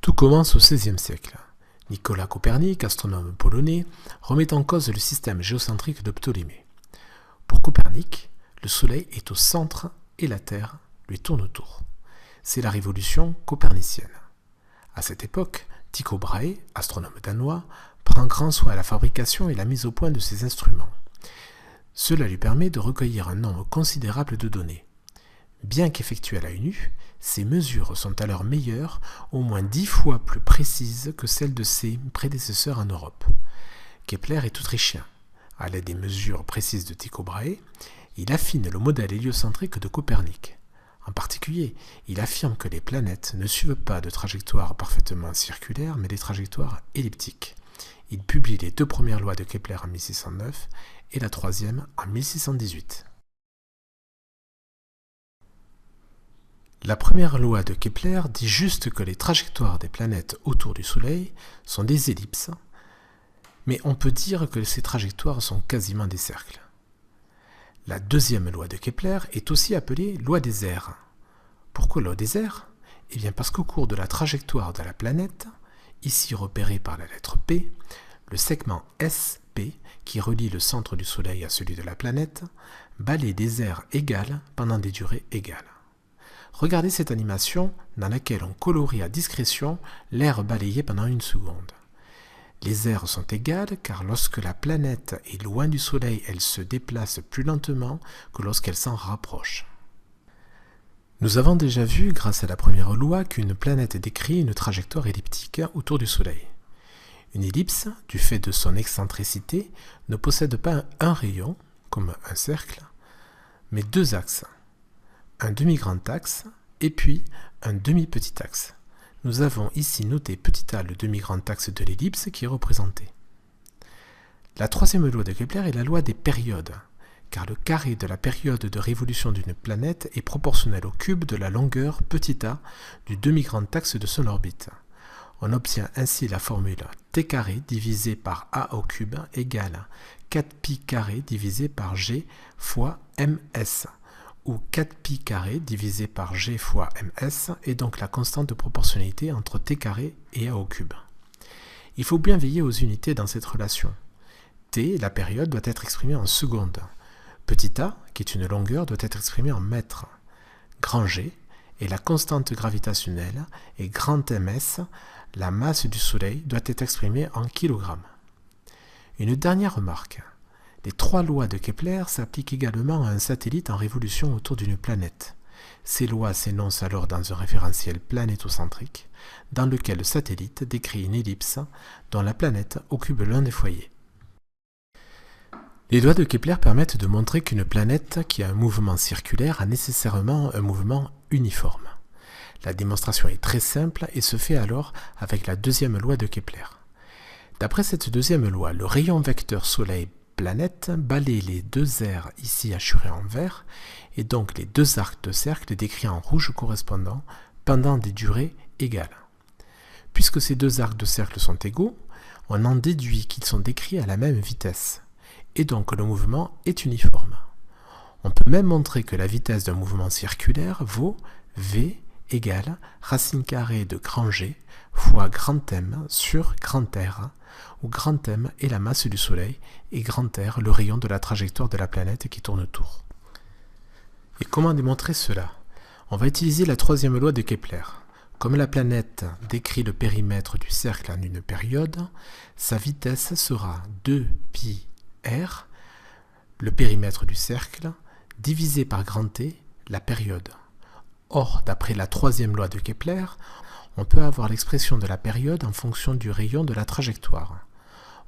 Tout commence au XVIe siècle. Nicolas Copernic, astronome polonais, remet en cause le système géocentrique de Ptolémée. Pour Copernic, le Soleil est au centre et la Terre lui tourne autour. C'est la révolution copernicienne. À cette époque, Tycho Brahe, astronome danois, prend grand soin à la fabrication et la mise au point de ses instruments. Cela lui permet de recueillir un nombre considérable de données. Bien qu'effectuées à l'œil nu, ces mesures sont à leur meilleure au moins 10 fois plus précises que celles de ses prédécesseurs en Europe. Kepler est autrichien. À l'aide des mesures précises de Tycho Brahe, il affine le modèle héliocentrique de Copernic. En particulier, il affirme que les planètes ne suivent pas de trajectoire parfaitement circulaire, mais des trajectoires elliptiques. Il publie les 2 premières lois de Kepler en 1609 et la 3e en 1618. La première loi de Kepler dit juste que les trajectoires des planètes autour du Soleil sont des ellipses, mais on peut dire que ces trajectoires sont quasiment des cercles. La deuxième loi de Kepler est aussi appelée loi des aires. Pourquoi loi des aires ? Eh bien parce qu'au cours de la trajectoire de la planète, ici repérée par la lettre P, le segment SP, qui relie le centre du Soleil à celui de la planète, balaye des aires égales pendant des durées égales. Regardez cette animation dans laquelle on colorie à discrétion l'aire balayée pendant 1 seconde. Les aires sont égales car lorsque la planète est loin du Soleil, elle se déplace plus lentement que lorsqu'elle s'en rapproche. Nous avons déjà vu, grâce à la première loi, qu'une planète décrit une trajectoire elliptique autour du Soleil. Une ellipse, du fait de son excentricité, ne possède pas un rayon, comme un cercle, mais 2 axes. Un demi-grand axe et puis un demi-petit axe. Nous avons ici noté petit a le demi-grand axe de l'ellipse qui est représenté. La 3e loi de Kepler est la loi des périodes, car le carré de la période de révolution d'une planète est proportionnel au cube de la longueur petit a du demi-grand axe de son orbite. On obtient ainsi la formule t carré divisé par a au cube égale 4pi carré divisé par g fois ms, où 4pi carré divisé par g fois ms est donc la constante de proportionnalité entre t carré et a au cube. Il faut bien veiller aux unités dans cette relation. T, la période, doit être exprimée en secondes. Petit a, qui est une longueur, doit être exprimée en mètres. Grand G est la constante gravitationnelle et grand ms, la masse du Soleil, doit être exprimée en kilogrammes. Une dernière remarque. Les 3 lois de Kepler s'appliquent également à un satellite en révolution autour d'une planète. Ces lois s'énoncent alors dans un référentiel planétocentrique, dans lequel le satellite décrit une ellipse dont la planète occupe l'un des foyers. Les lois de Kepler permettent de montrer qu'une planète qui a un mouvement circulaire a nécessairement un mouvement uniforme. La démonstration est très simple et se fait alors avec la 2e loi de Kepler. D'après cette 2e loi, le rayon vecteur Soleil-planète balaye les 2 aires ici hachurées en vert et donc les 2 arcs de cercle décrits en rouge correspondant pendant des durées égales. Puisque ces 2 arcs de cercle sont égaux, on en déduit qu'ils sont décrits à la même vitesse et donc le mouvement est uniforme. On peut même montrer que la vitesse d'un mouvement circulaire vaut v égale racine carrée de grand G fois grand M sur grand R, où grand M est la masse du Soleil et grand R le rayon de la trajectoire de la planète qui tourne autour. Et comment démontrer cela ? On va utiliser la 3e loi de Kepler. Comme la planète décrit le périmètre du cercle en une période, sa vitesse sera 2pi r, le périmètre du cercle, divisé par grand T, la période. Or, d'après la 3e loi de Kepler, on peut avoir l'expression de la période en fonction du rayon de la trajectoire.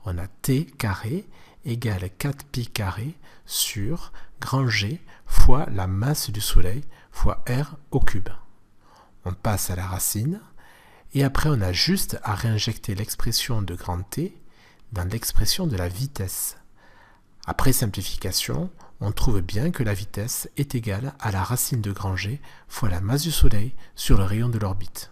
On a t carré égale 4pi carré sur grand G fois la masse du Soleil fois r au cube. On passe à la racine et après on a juste à réinjecter l'expression de grand T dans l'expression de la vitesse. Après simplification, on trouve bien que la vitesse est égale à la racine de grand G fois la masse du Soleil sur le rayon de l'orbite.